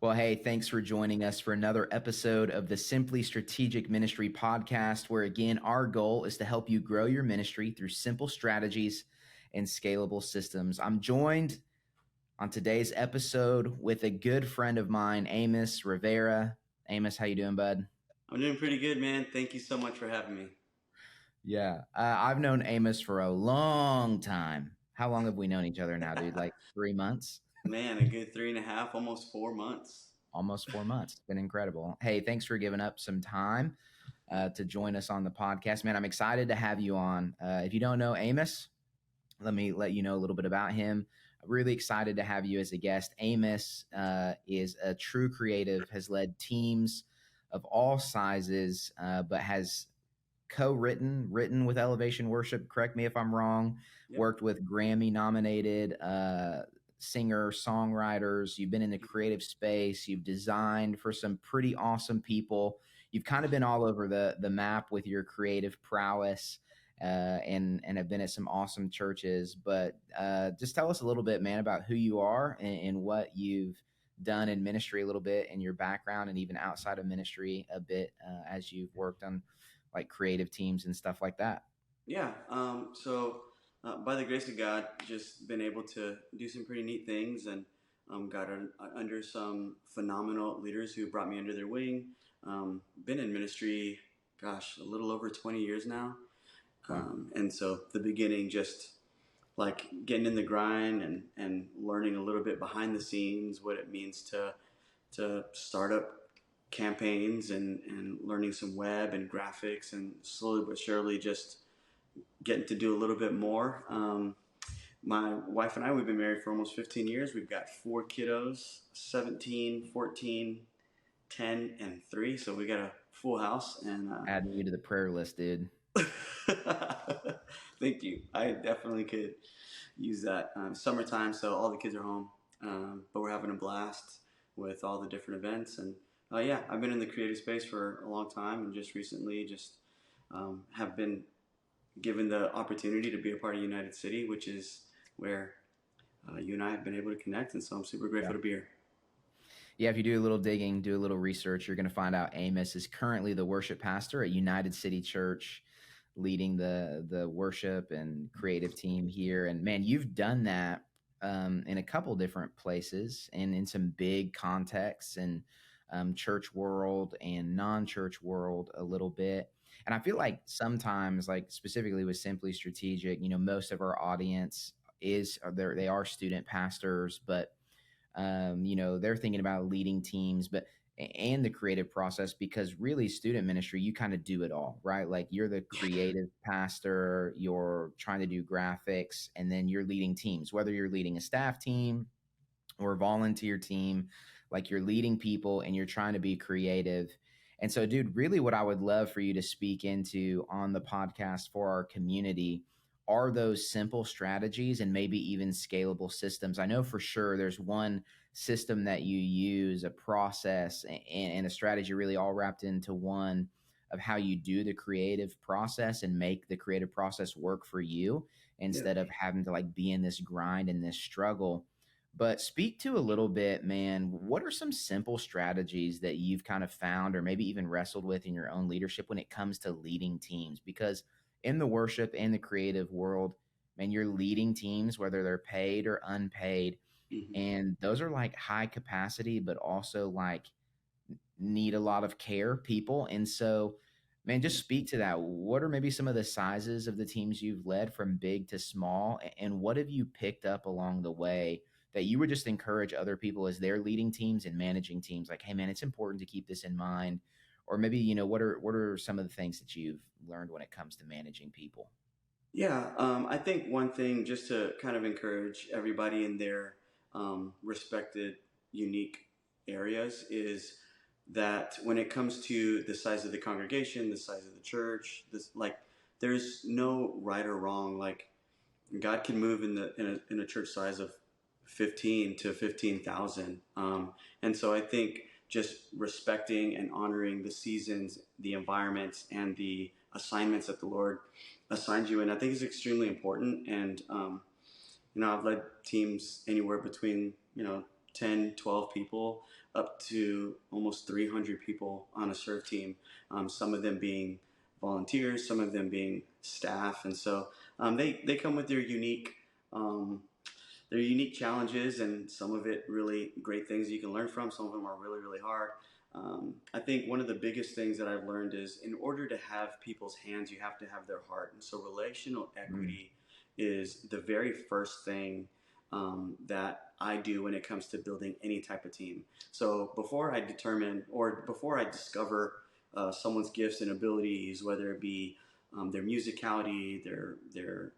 Well, hey, thanks for joining us for another episode of the Simply Strategic Ministry podcast, where again, our goal is to help you grow your ministry through simple strategies and scalable systems. I'm joined on today's episode with a good friend of mine, Amos Rivera. Amos, how you doing, bud? I'm doing pretty good, man. Thank you so much for having me. Yeah, I've known Amos for a long time. How long have we known each other now, dude? Like 3 months? Man, a good 3.5, almost 4 months. Almost 4 months. It's been incredible. Hey, thanks for giving up some time to join us on the podcast, man. I'm excited to have you on. If you don't know Amos, let me let you know a little bit about him. I'm really excited to have you as a guest. Amos is a true creative, has led teams of all sizes, but has written with Elevation Worship. Correct me if I'm wrong. Yep. Worked with Grammy nominated singer songwriters. You've been in the creative space. You've designed for some pretty awesome people. You've kind of been all over the map with your creative prowess. And have been at some awesome churches, but just tell us a little bit, man, about who you are and what you've done in ministry a little bit, and your background, and even outside of ministry a bit as you've worked on like creative teams and stuff like that. Yeah. By the grace of God, just been able to do some pretty neat things, and got under some phenomenal leaders who brought me under their wing. Been in ministry, gosh, a little over 20 years now. And so the beginning, just like getting in the grind and learning a little bit behind the scenes, what it means to start up campaigns and learning some web and graphics, and slowly but surely just getting to do a little bit more. My wife and I, we've been married for almost 15 years. We've got 4 kiddos, 17, 14, 10, and 3. So we got a full house. And Adding you to the prayer list, dude. Thank you. I definitely could use that. Summertime, so all the kids are home, but we're having a blast with all the different events. And yeah, I've been in the creative space for a long time, and just recently have been given the opportunity to be a part of United City, which is where you and I have been able to connect. And so I'm super grateful to be here. Yeah, if you do a little digging, do a little research, you're going to find out Amos is currently the worship pastor at United City Church, leading the worship and creative team here. And man, you've done that in a couple different places and in some big contexts, and church world and non-church world a little bit. And I feel like sometimes, like specifically with Simply Strategic, most of our audience they are student pastors, but they're thinking about leading teams, but and the creative process, because really student ministry, you kind of do it all, right? Like you're the creative pastor, you're trying to do graphics, and then you're leading teams, whether you're leading a staff team or a volunteer team, like you're leading people and you're trying to be creative. And so, dude, really what I would love for you to speak into on the podcast for our community are those simple strategies and maybe even scalable systems. I know for sure there's one system that you use, a process and a strategy, really all wrapped into one, of how you do the creative process and make the creative process work for you instead of having to like be in this grind and this struggle. But speak to a little bit, man, what are some simple strategies that you've kind of found or maybe even wrestled with in your own leadership when it comes to leading teams? Because in the worship and the creative world, man, you're leading teams, whether they're paid or unpaid. Mm-hmm. And those are like high capacity, but also like need a lot of care people. And so, man, just speak to that. What are maybe some of the sizes of the teams you've led from big to small? And what have you picked up along the way that you would just encourage other people as they're leading teams and managing teams? Like, hey, man, it's important to keep this in mind. Or maybe, what are some of the things that you've learned when it comes to managing people? Yeah, I think one thing, just to kind of encourage everybody in their respected, unique areas, is that when it comes to the size of the congregation, the size of the church, there's no right or wrong. Like God can move in a church size of 15 to 15,000, and so I think just respecting and honoring the seasons, the environments, and the assignments that the Lord assigns you in, I think is extremely important. And I've led teams anywhere between 10, 12 people up to almost 300 people on a serve team, some of them being volunteers, some of them being staff. And so they come with um, their unique challenges, and some of it really great things you can learn from. Some of them are really, really hard. I think one of the biggest things that I've learned is in order to have people's hands, you have to have their heart. And so relational Mm. equity is the very first thing that I do when it comes to building any type of team. So before I determine or before I discover someone's gifts and abilities, whether it be their musicality, their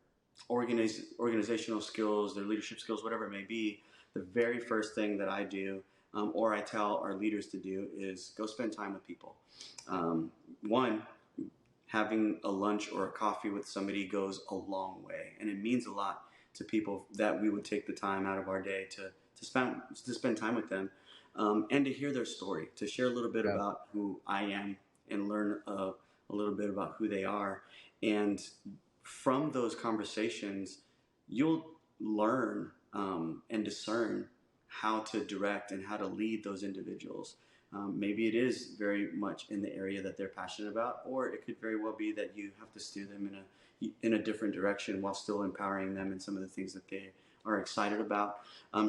organizational skills, their leadership skills, whatever it may be, the very first thing that I do, or I tell our leaders to do, is go spend time with people. One, having a lunch or a coffee with somebody goes a long way, and it means a lot to people that we would take the time out of our day to spend time with them, and to hear their story, to share a little bit Yeah. about who I am, and learn a little bit about who they are. And from those conversations, you'll learn and discern how to direct and how to lead those individuals. Maybe it is very much in the area that they're passionate about, or it could very well be that you have to steer them in a different direction while still empowering them in some of the things that they are excited about.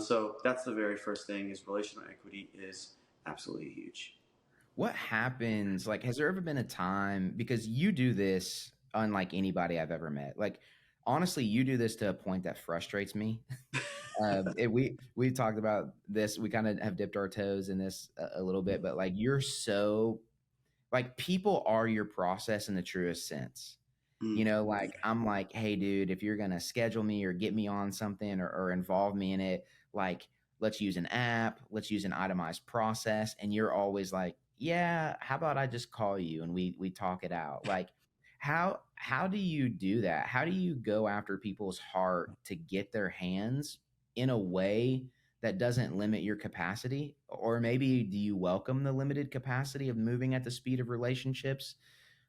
So that's the very first thing: is relational equity is absolutely huge. What happens? Like, has there ever been a time, because you do this unlike anybody I've ever met? Like, honestly, you do this to a point that frustrates me. We talked about this. We kind of have dipped our toes in this a little bit, but like, you're so like, people are your process in the truest sense. Mm, Like, I'm like, hey, dude, if you're gonna schedule me or get me on something, or involve me in it, like, let's use an app, let's use an itemized process. And you're always like, yeah, how about I just call you and we talk it out? Like, how do you do that? How do you go after people's heart to get their hands in a way that doesn't limit your capacity? Or maybe do you welcome the limited capacity of moving at the speed of relationships,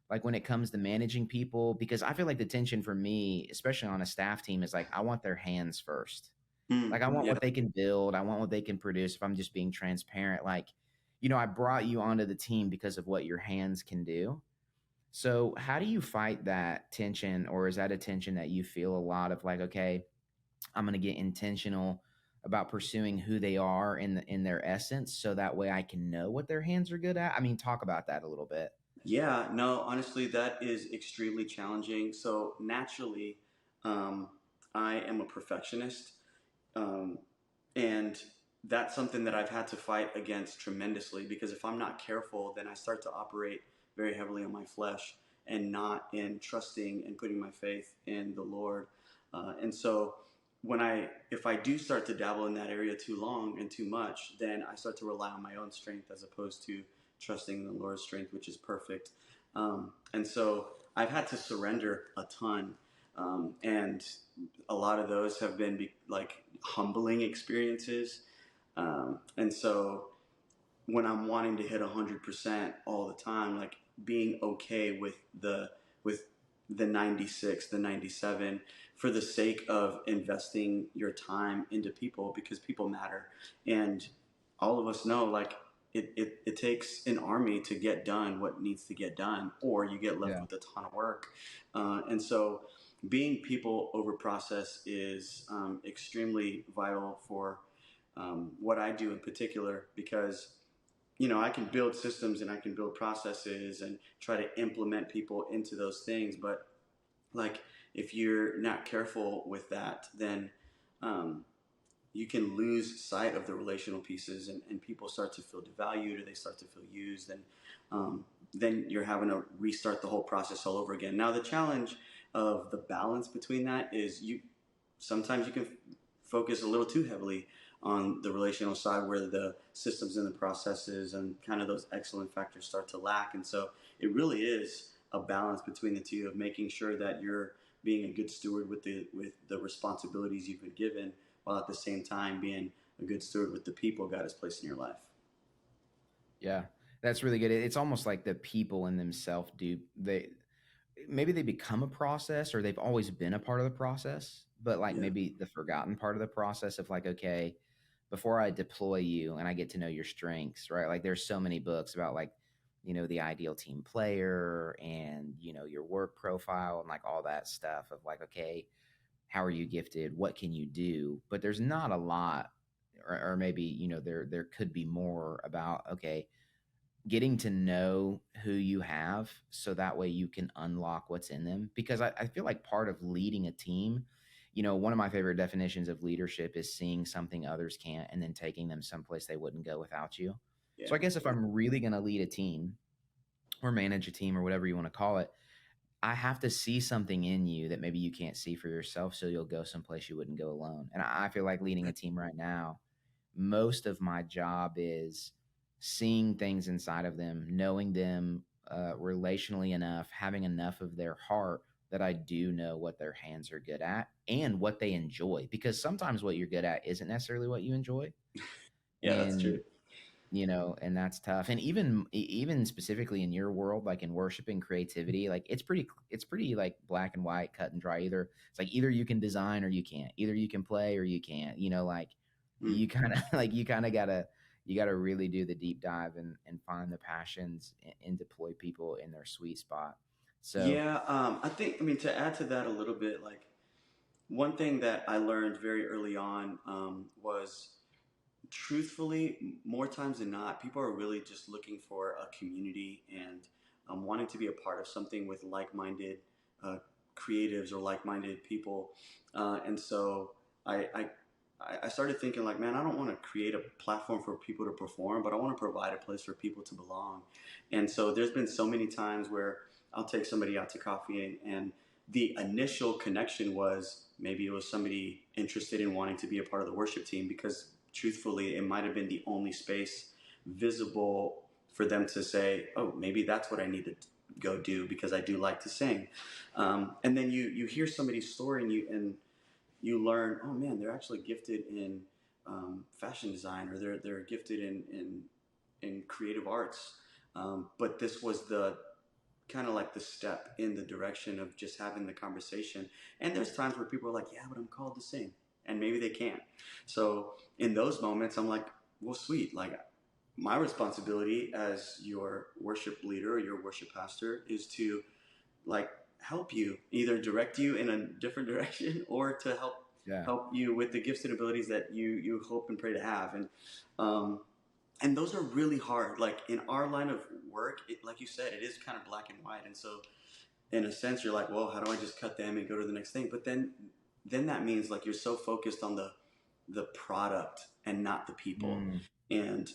like when it comes to managing people? Because I feel like the tension for me, especially on a staff team, is like, I want their hands first. Like, I want yeah. what they can build, I want what they can produce. If I'm just being transparent, like, I brought you onto the team because of what your hands can do. So how do you fight that tension? Or is that a tension that you feel a lot of, like, okay, I'm going to get intentional about pursuing who they are in their essence, so that way I can know what their hands are good at? I mean, talk about that a little bit. Yeah, no, honestly, that is extremely challenging. So naturally, um, I am a perfectionist, um, and that's something that I've had to fight against tremendously, because if I'm not careful, then I start to operate very heavily on my flesh and not in trusting and putting my faith in the Lord. And so if I do start to dabble in that area too long and too much, then I start to rely on my own strength as opposed to trusting in the Lord's strength, which is perfect. And so I've had to surrender a ton, and a lot of those have been like humbling experiences. And so when I'm wanting to hit 100% all the time, like being okay with the 96, the 97, for the sake of investing your time into people, because people matter. And all of us know, like, it takes an army to get done what needs to get done, or you get left Yeah. with a ton of work. And so being people over process is extremely vital for what I do in particular, because I can build systems and I can build processes and try to implement people into those things. But like, if you're not careful with that, then um, you can lose sight of the relational pieces, and people start to feel devalued, or they start to feel used. And then you're having to restart the whole process all over again. Now, the challenge of the balance between that is sometimes you can focus a little too heavily on the relational side, where the systems and the processes and kind of those excellent factors start to lack. And so it really is a balance between the two, of making sure that you're being a good steward with the responsibilities you've been given, while at the same time being a good steward with the people God has placed in your life. Yeah, that's really good. It's almost like the people in themselves do, they maybe they become a process, or they've always been a part of the process, but like Yeah. maybe the forgotten part of the process of, like, okay, before I deploy you and I get to know your strengths, right? Like there's so many books about like, the ideal team player and, your work profile and like all that stuff of like, okay, how are you gifted? What can you do? But there's not a lot, or maybe, there could be more about, okay, getting to know who you have so that way you can unlock what's in them. Because I feel like part of leading a team, one of my favorite definitions of leadership is seeing something others can't and then taking them someplace they wouldn't go without you. Yeah. So I guess if I'm really going to lead a team or manage a team or whatever you want to call it, I have to see something in you that maybe you can't see for yourself. So you'll go someplace you wouldn't go alone. And I feel like leading a team right now, most of my job is seeing things inside of them, knowing them relationally enough, having enough of their heart that I do know what their hands are good at and what they enjoy. Because sometimes what you're good at isn't necessarily what you enjoy. Yeah, that's true. And and that's tough. And even specifically in your world, like in worship and creativity, like it's pretty like black and white, cut and dry. Either you can design or you can't. Either you can play or you can't. Like Mm. you kind of like you gotta really do the deep dive and find the passions and deploy people in their sweet spot. So Yeah, I mean, to add to that a little bit, like one thing that I learned very early on was truthfully, more times than not, people are really just looking for a community and wanting to be a part of something with like-minded uh, creatives or like-minded people. And so I, I I started thinking like, man, I don't want to create a platform for people to perform, but I want to provide a place for people to belong. And so there's been so many times where I'll take somebody out to coffee and the initial connection was maybe it was somebody interested in wanting to be a part of the worship team because truthfully, it might have been the only space visible for them to say, oh, maybe that's what I need to go do because I do like to sing. And then you hear somebody's story and you learn, oh man, they're actually gifted in fashion design or they're gifted in creative arts. But this was the kind of like the step in the direction of just having the conversation. And there's times where people are like, yeah, but I'm called to sing. And maybe they can't. So in those moments, I'm like, well, sweet. Like, my responsibility as your worship leader or your worship pastor is to like help you, either direct you in a different direction or to yeah, help you with the gifts and abilities that you hope and pray to have. Um, and those are really hard. Like in our line of work, like you said, it is kind of black and white. And so, in a sense, you're like, well, how do I just cut them and go to the next thing? But then that means like you're so focused on the product and not the people. mm, And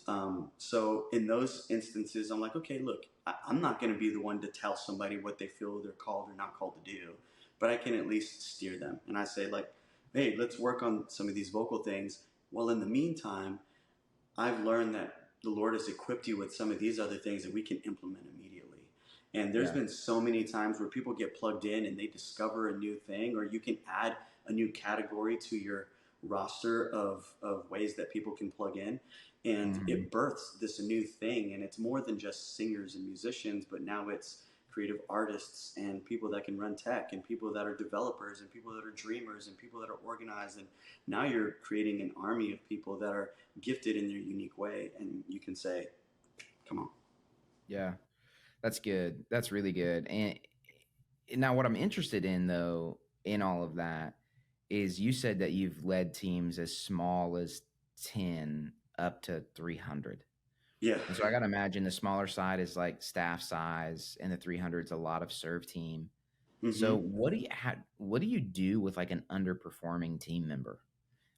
so in those instances, I'm like, okay, look, I'm not going to be the one to tell somebody what they feel they're called or not called to do, but I can at least steer them. And I say like, hey, let's work on some of these vocal things. Well, in the meantime, I've learned that the Lord has equipped you with some of these other things that we can implement immediately. And there's yeah, been so many times where people get plugged in and they discover a new thing, or you can add a new category to your roster of ways that people can plug in. And mhm, it births this new thing. And it's more than just singers and musicians, but now it's creative artists and people that can run tech and people that are developers and people that are dreamers and people that are organized. And now you're creating an army of people that are gifted in their unique way, and you can say, "Come on." yeah. That's good. That's really good. And now, what I'm interested in, though, in all of that, is you said that you've led teams as small as 10 up to 300. Yeah. And so I got to imagine the smaller side is like staff size, and the 300 is a lot of serve team. So Mm-hmm. what do you do with like an underperforming team member?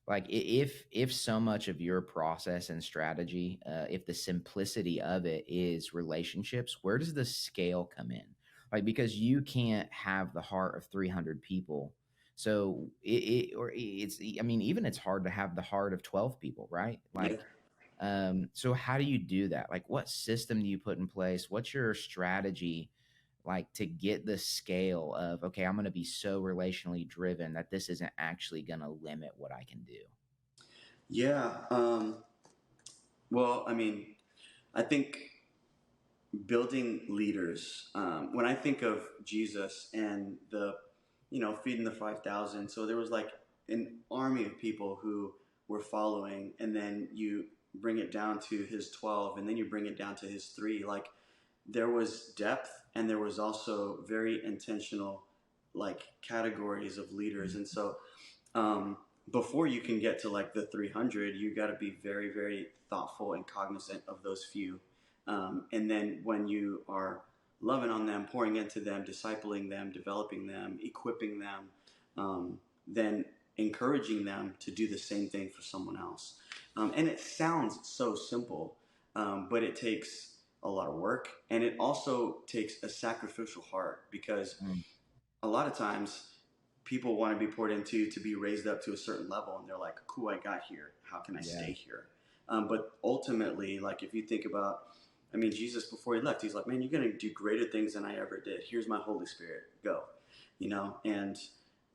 Like if so much of your process and strategy, if the simplicity of it is relationships, where does the scale come in? Like because you can't have the heart of 300 people, so I mean, even it's hard to have the heart of 12 people, right? Yeah. Like so how do you do that? Like what system do you put in place? What's your strategy like to get the scale of, okay, I'm going to be so relationally driven that this isn't actually going to limit what I can do? Yeah. Well, I mean, I think building leaders. When I think of Jesus and feeding the 5,000, so there was like an army of people who were following, and then you bring it down to his 12, and then you bring it down to his three. Like there was depth, and there was also very intentional like categories of leaders. And so um, before you can get to like the 300, you got to be very, very thoughtful and cognizant of those few. And then when you are loving on them, pouring into them, discipling them, developing them, equipping them, then encouraging them to do the same thing for someone else. And it sounds so simple, but it takes a lot of work, and it also takes a sacrificial heart, because Mm, a lot of times people want to be poured into to be raised up to a certain level, and they're like, cool, I got here, how can I yeah. stay here? But ultimately, like if you think about, I mean, Jesus, before he left, he's like, man, you're going to do greater things than I ever did. Here's my Holy Spirit, go. And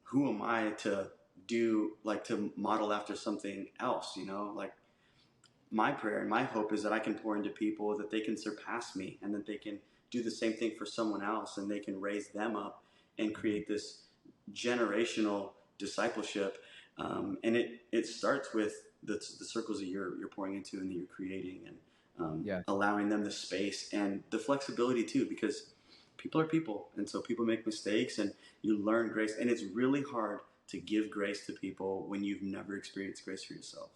who am I to do, like, to model after something else? Like, my prayer and my hope is that I can pour into people, that they can surpass me, and that they can do the same thing for someone else, and they can raise them up and Mhm. create this generational discipleship. And it starts with the circles that you're pouring into and that you're creating, and Yeah. allowing them the space and the flexibility too, because people are people, and so people make mistakes, and you learn grace, and it's really hard to give grace to people when you've never experienced grace for yourself.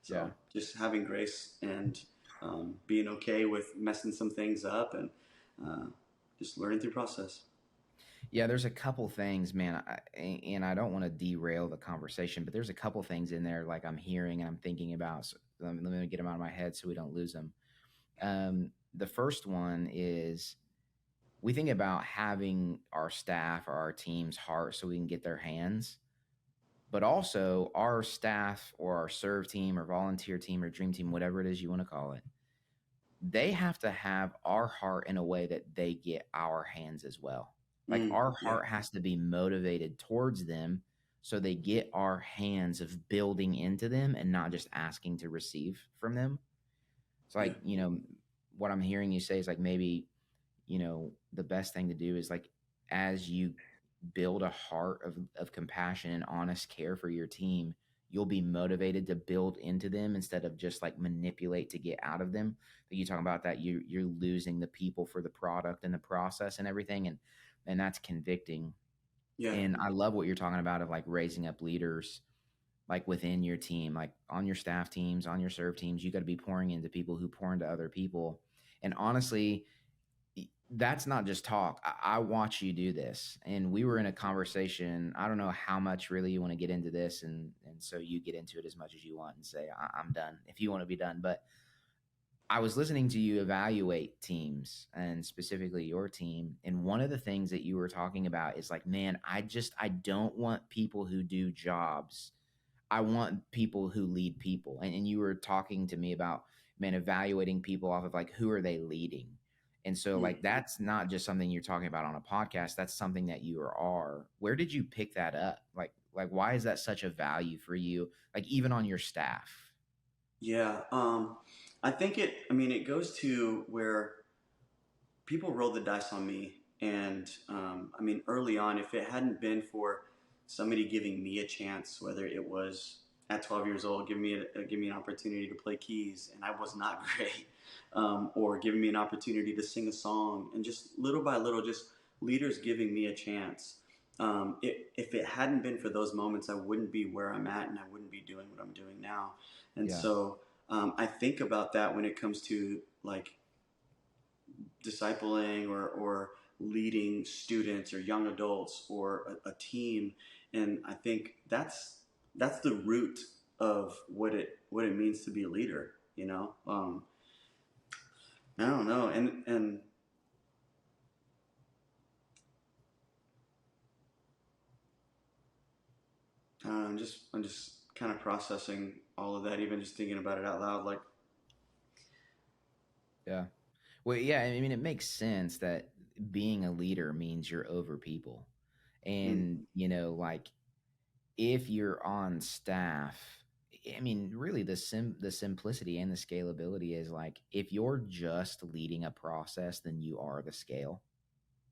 Yeah. So just having grace, and being okay with messing some things up, and uh, just learning through process. Yeah, there's a couple things, man, and I don't want to derail the conversation, but there's a couple things in there like I'm hearing and I'm thinking about. So let me get them out of my head so we don't lose them. The first one is we think about having our staff or our team's heart so we can get their hands, but also our staff or our serve team or volunteer team or dream team, whatever it is you want to call it, they have to have our heart in a way that they get our hands as well. Like our Yeah, heart has to be motivated towards them so they get our hands of building into them and not just asking to receive from them. It's yeah, like, what I'm hearing you say is like maybe, the best thing to do is like as you build a heart of compassion and honest care for your team, you'll be motivated to build into them instead of just like manipulate to get out of them. Like you talk about that you're losing the people for the product and the process and everything, and that's convicting. yeah, And I love what you're talking about of like raising up leaders like within your team, like on your staff teams, on your serve teams. You got to be pouring into people who pour into other people. And honestly, that's not just talk. I watch you do this, and we were in a conversation. I don't know how much really you want to get into this, and so you get into it as much as you want and say I'm done if you want to be done. But I was listening to you evaluate teams and specifically your team, and one of the things that you were talking about is like, man, I don't want people who do jobs. I want people who lead people. And you were talking to me about, man, evaluating people off of like, who are they leading? And so, mm. like, that's not just something you're talking about on a podcast. That's something that you are. Where did you pick that up? Why is that such a value for you? Like, even on your staff? Yeah. I think it. I mean, it goes to where people rolled the dice on me, and I mean, early on, if it hadn't been for somebody giving me a chance, whether it was at 12 years old, give me an opportunity to play keys, and I was not great, or giving me an opportunity to sing a song, and just little by little, just leaders giving me a chance. If it hadn't been for those moments, I wouldn't be where I'm at, and I wouldn't be doing what I'm doing now. And Yeah. so I think about that when it comes to like discipling or leading students or young adults or a team, and I think that's the root of what it means to be a leader. I don't know, and I'm just kind of processing all of that, even just thinking about it out loud. Like, Yeah. Well, yeah. I mean, it makes sense that being a leader means you're over people. mm, And, like if you're on staff, I mean, really the simplicity and the scalability is like if you're just leading a process, then you are the scale,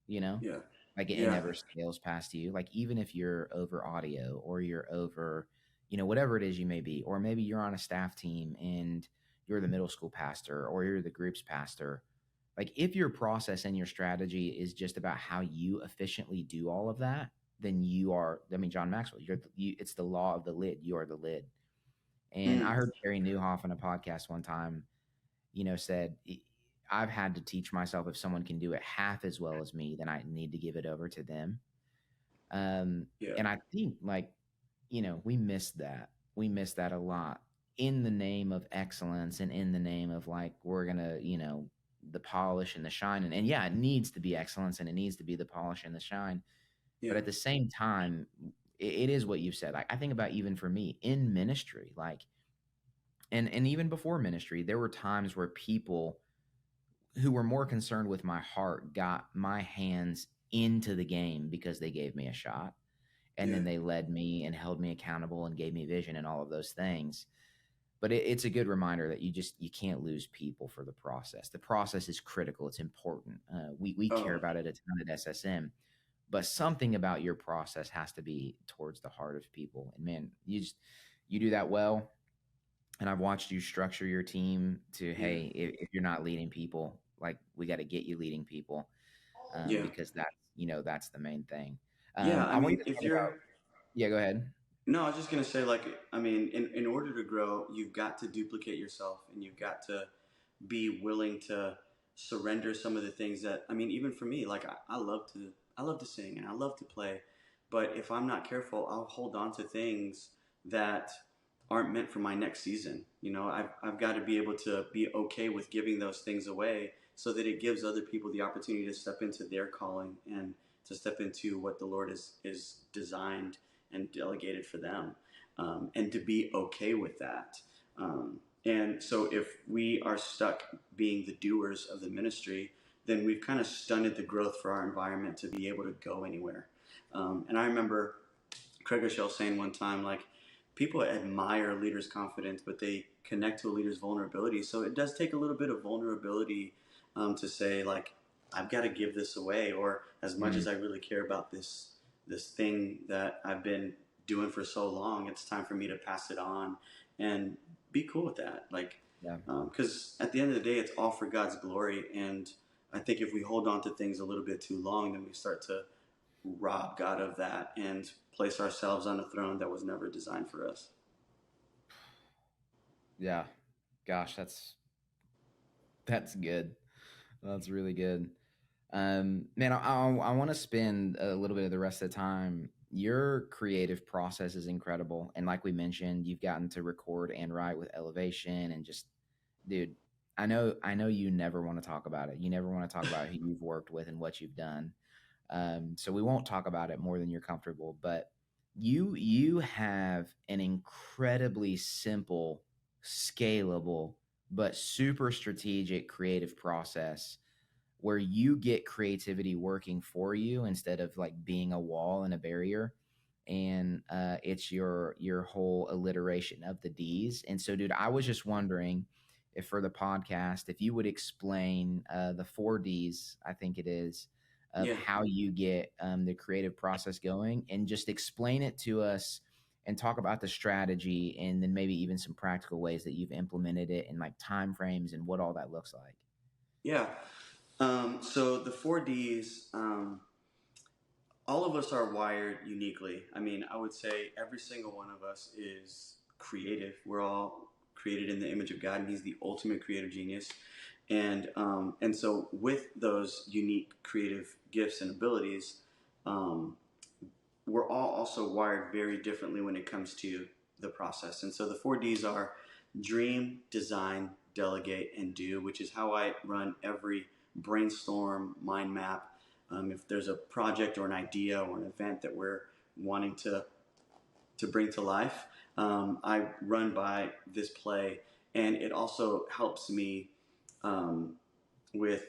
you know? yeah, Like it yeah, never scales past you. Like even if you're over audio or you're over, whatever it is you may be, or maybe you're on a staff team and you're the middle school pastor or you're the group's pastor. Like if your process and your strategy is just about how you efficiently do all of that, then you are, I mean, John Maxwell, it's the law of the lid. You are the lid. And I Mm, heard Terry Newhoff on a podcast one time, said, I've had to teach myself if someone can do it half as well as me, then I need to give it over to them. Um, yeah. and I think like, we miss that. We miss that a lot in the name of excellence and in the name of like, we're going to, the polish and the shine. And yeah, it needs to be excellence and it needs to be the polish and the shine. But Yeah. at the same time, it is what you've said. Like I think about even for me in ministry, like, and even before ministry, there were times where people who were more concerned with my heart got my hands into the game because they gave me a shot and Yeah. then they led me and held me accountable and gave me vision and all of those things. But it's a good reminder that you can't lose people for the process. The process is critical. It's important. We care Oh, about it a ton at SSM, but something about your process has to be towards the heart of people. And man, you do that well. And I've watched you structure your team to, yeah. hey, if you're not leading people, like we got to get you leading people, Yeah. because that's the main thing. Yeah. I I want you mean, to if talk you're, about. Yeah, go ahead. no, I was just going to say, like, I mean, in order to grow, you've got to duplicate yourself and you've got to be willing to surrender some of the things that, I mean, even for me, like, I love to sing and I love to play. But if I'm not careful, I'll hold on to things that aren't meant for my next season. I've got to be able to be okay with giving those things away so that it gives other people the opportunity to step into their calling and to step into what the Lord is designed and delegated for them, and to be okay with that. And so if we are stuck being the doers of the ministry, then we've kind of stunted the growth for our environment to be able to go anywhere. And I remember Craig Rochelle saying one time, like, people admire a leader's confidence, but they connect to a leader's vulnerability. So it does take a little bit of vulnerability, to say, like, I've got to give this away, or as much Mm, as I really care about this thing that I've been doing for so long, it's time for me to pass it on and be cool with that. Like, yeah. because at the end of the day, it's all for God's glory. And I think if we hold on to things a little bit too long, then we start to rob God of that and place ourselves on a throne that was never designed for us. Yeah. Gosh, that's good. That's really good. Man, I want to spend a little bit of the rest of the time. Your creative process is incredible, and like we mentioned, you've gotten to record and write with Elevation, and just, dude, I know you never want to talk about it. You never want to talk about who you've worked with and what you've done. So we won't talk about it more than you're comfortable. But you have an incredibly simple, scalable, but super strategic creative process where you get creativity working for you instead of like being a wall and a barrier. And it's your whole alliteration of the D's. And so, dude, I was just wondering if for the podcast, if you would explain the 4 D's, I think it is, of Yeah. how you get the creative process going, and just explain it to us and talk about the strategy and then maybe even some practical ways that you've implemented it and like time frames and what all that looks like. Yeah. So the 4Ds, all of us are wired uniquely. I mean, I would say every single one of us is creative. We're all created in the image of God, and He's the ultimate creative genius. And so with those unique creative gifts and abilities, um, we're all also wired very differently when it comes to the process. And so the 4Ds are dream, design, delegate, and do, which is how I run every brainstorm, mind map. If there's a project or an idea or an event that we're wanting to bring to life, I run by this play, and it also helps me, um, with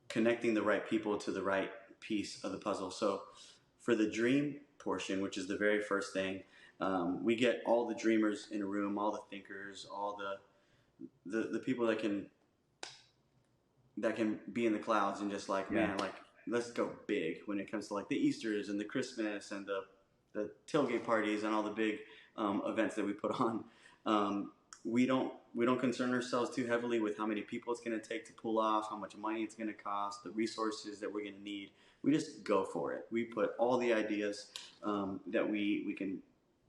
connecting the right people to the right piece of the puzzle. So for the dream portion, which is the very first thing, we get all the dreamers in a room, all the thinkers, all the people that can be in the clouds and just like, Yeah. man, like, let's go big when it comes to like the Easters and the Christmas and the tailgate parties and all the big events that we put on. We don't concern ourselves too heavily with how many people it's going to take to pull off, how much money it's going to cost, the resources that we're going to need. We just go for it. We put all the ideas that we can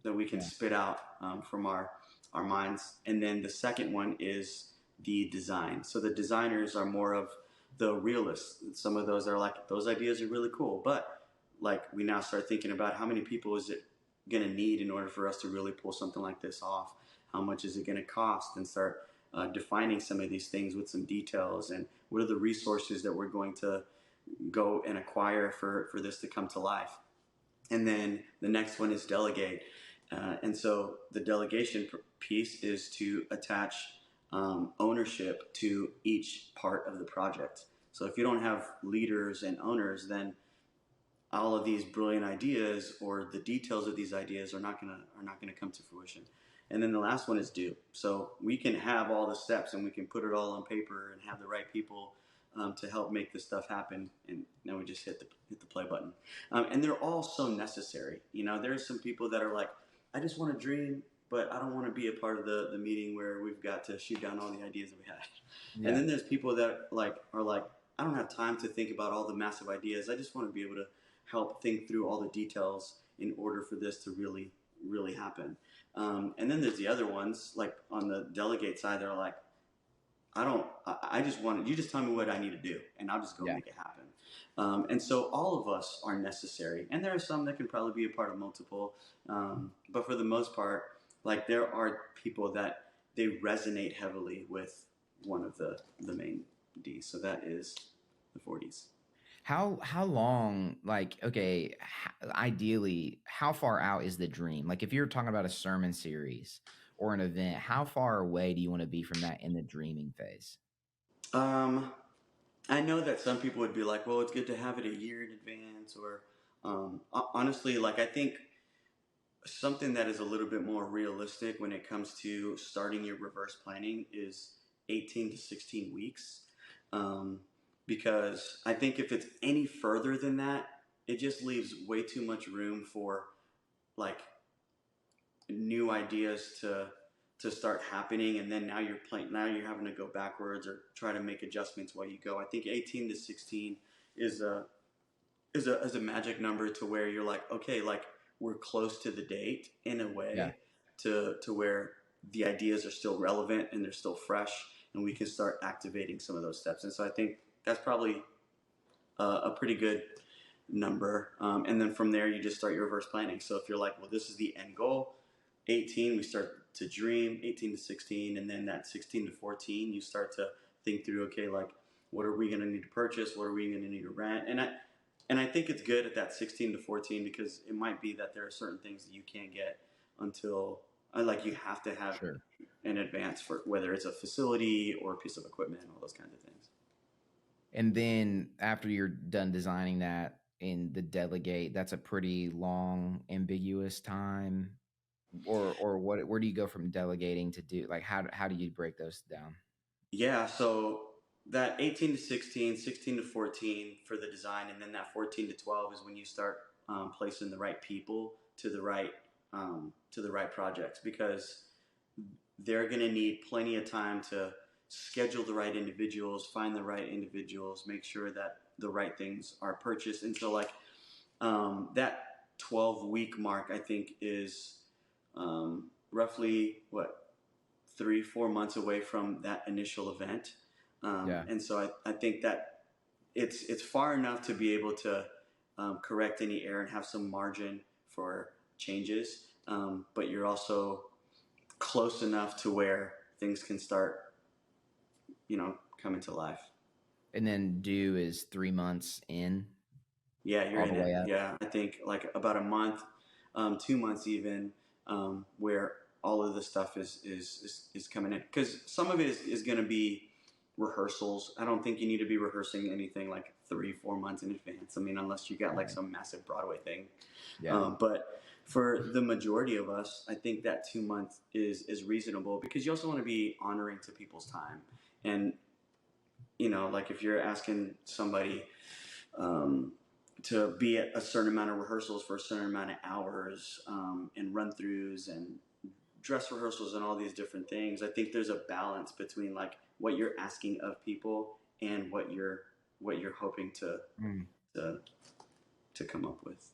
Yeah. spit out from our minds, and then the second one is the design. So the designers are more of the realists. Some of those are like, those ideas are really cool, but like we now start thinking about how many people is it going to need in order for us to really pull something like this off? How much is it going to cost? And start defining some of these things with some details, and what are the resources that we're going to go and acquire for this to come to life. And then the next one is delegate. And so the delegation piece is to attach ownership to each part of the project. So if you don't have leaders and owners, then all of these brilliant ideas or the details of these ideas are not gonna come to fruition. And then the last one is do. So we can have all the steps and we can put it all on paper and have the right people to help make this stuff happen. And now we just hit the play button. And they're all so necessary. You know, there's some people that are like, I just want to dream, but I don't want to be a part of the meeting where we've got to shoot down all the ideas that we had. And Yeah. then there's people that are like, I don't have time to think about all the massive ideas. I just want to be able to help think through all the details in order for this to really, really happen. And then there's the other ones, like on the delegate side, they're like, I just want, you just tell me what I need to do and I'll just go Yeah. make it happen. And so all of us are necessary. And there are some that can probably be a part of multiple. But for the most part, like there are people that they resonate heavily with one of the main D's. So that is the 40s. How long, like, okay, ideally, how far out is the dream? Like, if you're talking about a sermon series or an event, how far away do you want to be from that in the dreaming phase? Um, I know that some people would be like, well, it's good to have it a year in advance, or honestly, like I think something that is a little bit more realistic when it comes to starting your reverse planning is 18 to 16 weeks. Um, because I think if it's any further than that, it just leaves way too much room for like new ideas to start happening, and then now you're having to go backwards or try to make adjustments while you go. I think 18 to 16 is a magic number to where you're like, okay, like we're close to the date in a Yeah. way to where the ideas are still relevant and they're still fresh, and we can start activating some of those steps. And so I think that's probably a pretty good number. And then from there, you just start your reverse planning. So if you're like, well, this is the end goal, 18, we start to dream, 18 to 16, and then that 16 to 14, you start to think through, okay, like what are we going to need to purchase? What are we going to need to rent? And I think it's good at that 16 to 14 because it might be that there are certain things that you can't get until like you have to have Sure. in advance for whether it's a facility or a piece of equipment, all those kinds of things. And then after you're done designing that in the delegate, that's a pretty long, ambiguous time. Or what? Where do you go from delegating to do? Like, how do you break those down? Yeah, so that 18 to 16, 16 to 14 for the design, and then that 14 to 12 is when you start placing the right people to the right projects, because they're going to need plenty of time to schedule the right individuals, find the right individuals, make sure that the right things are purchased. And so like that 12-week mark, I think is roughly what, 3-4 months away from that initial event. Yeah. And so I think that it's far enough to be able to correct any error and have some margin for changes, but you're also close enough to where things can start, coming to life. And then due is 3 months in, Yeah, you're all the in it. way up. Yeah, I think like about a month, 2 months even, where all of the stuff is coming in. Because some of it is going to be rehearsals. I don't think you need to be rehearsing anything like 3-4 months in advance. I mean, unless you got like Right. some massive Broadway thing. Yeah. But for the majority of us, I think that 2 months is reasonable, because you also want to be honoring to people's time. And like if you're asking somebody, um, to be at a certain amount of rehearsals for a certain amount of hours, and run throughs and dress rehearsals and all these different things. I think there's a balance between like what you're asking of people and what you're hoping Mm. to to come up with.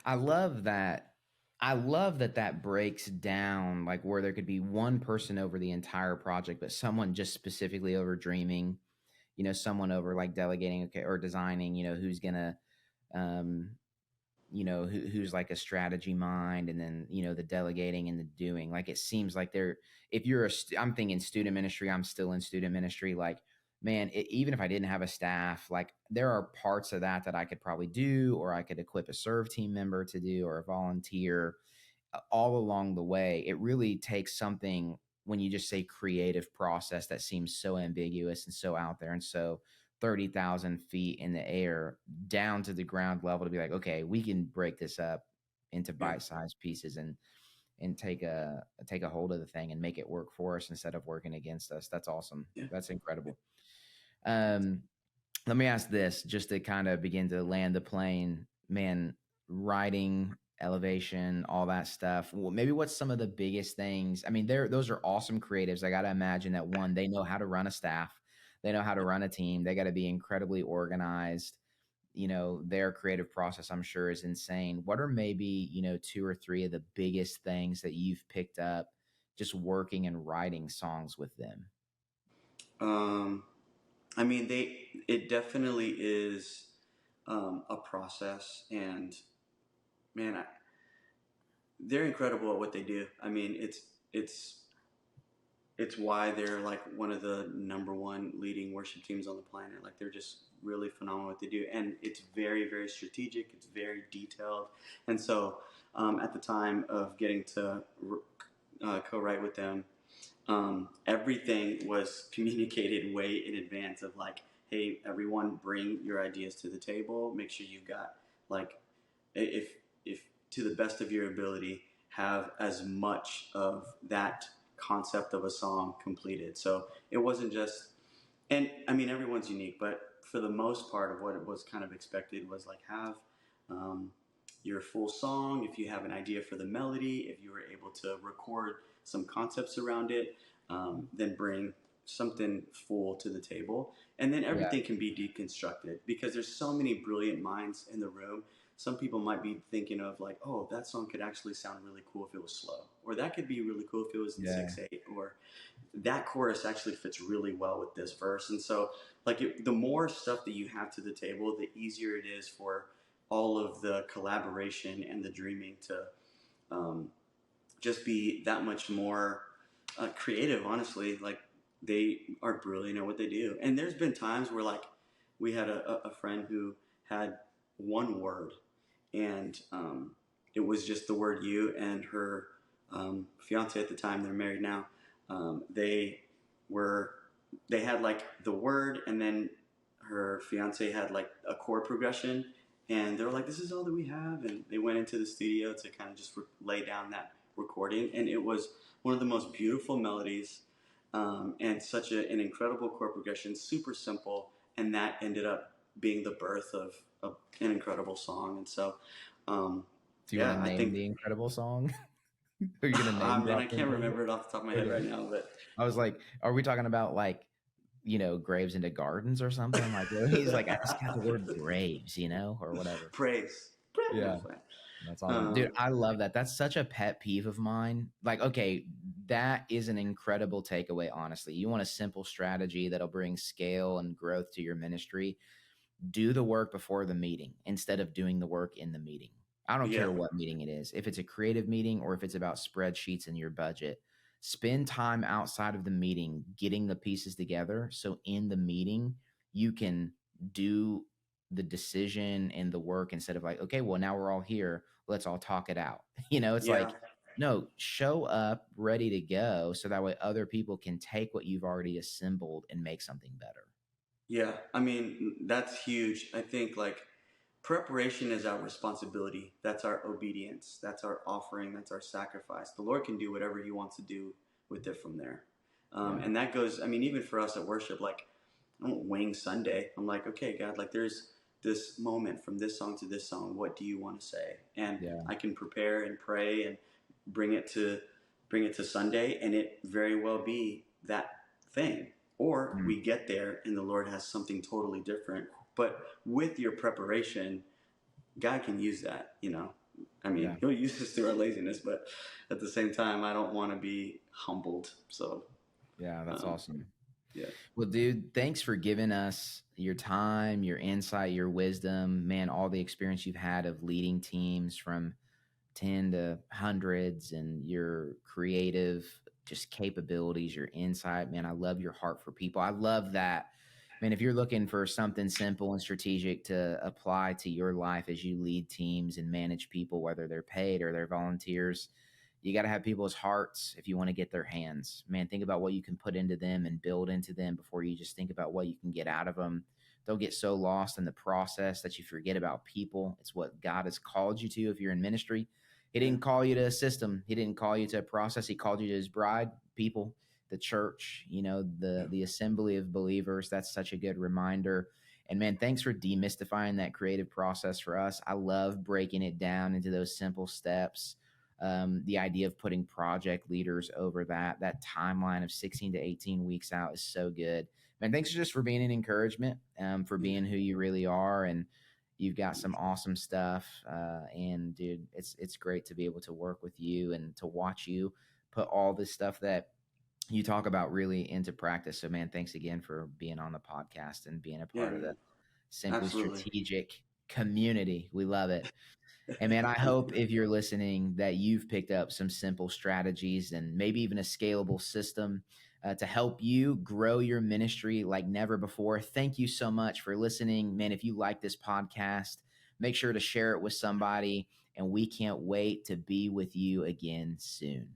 I love that. I love that that breaks down like where there could be one person over the entire project, but someone just specifically over dreaming, someone over like delegating, okay, or designing, who's gonna, um, who's like a strategy mind, and then the delegating and the doing. Like it seems like they're, if you're I'm thinking student ministry, I'm still in student ministry. Like, man, even if I didn't have a staff, like there are parts of that that I could probably do, or I could equip a serve team member to do, or a volunteer. All along the way, it really takes something, when you just say creative process, that seems so ambiguous and so out there, and so 30,000 feet in the air down to the ground level, to be like, okay, we can break this up into Yeah, bite-sized pieces and take a hold of the thing and make it work for us instead of working against us. That's awesome. yeah. That's incredible. Um, Let me ask this, just to kind of begin to land the plane, man. Writing, elevation, all that stuff. Well, maybe what's some of the biggest things? I mean, those are awesome creatives. I got to imagine that, one, they know how to run a staff, they know how to run a team, they got to be incredibly organized. Their creative process, I'm sure, is insane. What are maybe, two or three of the biggest things that you've picked up just working and writing songs with them? Um, I mean, it definitely is a process, and man, they're incredible at what they do. I mean, it's it's why they're like one of the number one leading worship teams on the planet. Like they're just really phenomenal what they do, and it's very very strategic. It's very detailed, and so at the time of getting to co-write with them, everything was communicated way in advance of like, hey, everyone, bring your ideas to the table. Make sure you've got like, if to the best of your ability, have as much of that concept of a song completed. So it wasn't just, and I mean everyone's unique, but for the most part of what it was kind of expected was like have um, your full song. If you have an idea for the melody, if you were able to record some concepts around it, then bring something full to the table, and then Yeah. everything can be deconstructed because there's so many brilliant minds in the room. Some people might be thinking of like, oh, that song could actually sound really cool if it was slow, or that could be really cool if it was in Yeah. 6/8, or that chorus actually fits really well with this verse. And so, like, the more stuff that you have to the table, the easier it is for all of the collaboration and the dreaming to um, just be that much more creative. Honestly, like they are brilliant at what they do. And there's been times where like we had a friend who had one word, and it was just the word "you," and her fiance at the time, they're married now, they were they had like the word, and then her fiance had like a chord progression, and they were like, this is all that we have, and they went into the studio to kind of just lay down that recording, and it was one of the most beautiful melodies, and such an incredible chord progression, super simple, and that ended up being the birth of an incredible song. And so um, Do you want yeah, to I name think the incredible song? Are you gonna name man, drop I can't anything? remember it off the top of my head Okay. right now, but I was like, are we talking about like, graves into gardens or something? Like where he's like, I just got the word graves, or whatever. praise. Yeah. Praise. That's awesome. Dude, Um, I love that. That's such a pet peeve of mine. Like, okay, that is an incredible takeaway, honestly. You want a simple strategy that'll bring scale and growth to your ministry. Do the work before the meeting instead of doing the work in the meeting. I don't yeah, care what meeting it is. If it's a creative meeting or if it's about spreadsheets and your budget, spend time outside of the meeting getting the pieces together. So in the meeting, you can do the decision and the work instead of like, okay, well, now we're all here. Let's all talk it out. It's yeah, like, no, show up ready to go so that way other people can take what you've already assembled and make something better. yeah. I mean, that's huge. I think like preparation is our responsibility. That's our obedience. That's our offering. That's our sacrifice. The Lord can do whatever He wants to do with it from there. Yeah. And that goes, I mean, even for us at worship, like I don't wing Sunday. I'm like, okay, God, like this moment from this song to this song. What do you want to say? And Yeah. I can prepare and pray and bring it to Sunday, and it very well be that thing. Or Mm, we get there and the Lord has something totally different. But with your preparation, God can use that, you know. I mean, yeah. He'll use us through our laziness, but at the same time, I don't want to be humbled. So, Yeah. That's um, awesome. yeah, Well, dude, thanks for giving us your time, your insight, your wisdom, man, all the experience you've had of leading teams from 10 to hundreds and your creative just capabilities, your insight. Man, I love your heart for people. I love that. Man, if you're looking for something simple and strategic to apply to your life as you lead teams and manage people, whether they're paid or they're volunteers, you got to have people's hearts if you want to get their hands. Man, think about what you can put into them and build into them before you just think about what you can get out of them. Don't get so lost in the process that you forget about people. It's what God has called you to if you're in ministry. He yeah, didn't call you to a system. He didn't call you to a process. He called you to his bride, people, the church, yeah, the assembly of believers. That's such a good reminder. And man, thanks for demystifying that creative process for us. I love breaking it down into those simple steps. The idea of putting project leaders over that timeline of 16 to 18 weeks out is so good. Man, thanks just for being an encouragement, for yeah. being who you really are, and you've got some awesome stuff. And dude, it's great to be able to work with you and to watch you put all this stuff that you talk about really into practice. So man, thanks again for being on the podcast and being a Yeah, part of the man. Simply Absolutely. Strategic community. We love it. And man, I Thank hope you. if you're listening that you've picked up some simple strategies and maybe even a scalable system to help you grow your ministry like never before. Thank you so much for listening. Man, if you like this podcast, make sure to share it with somebody. And we can't wait to be with you again soon.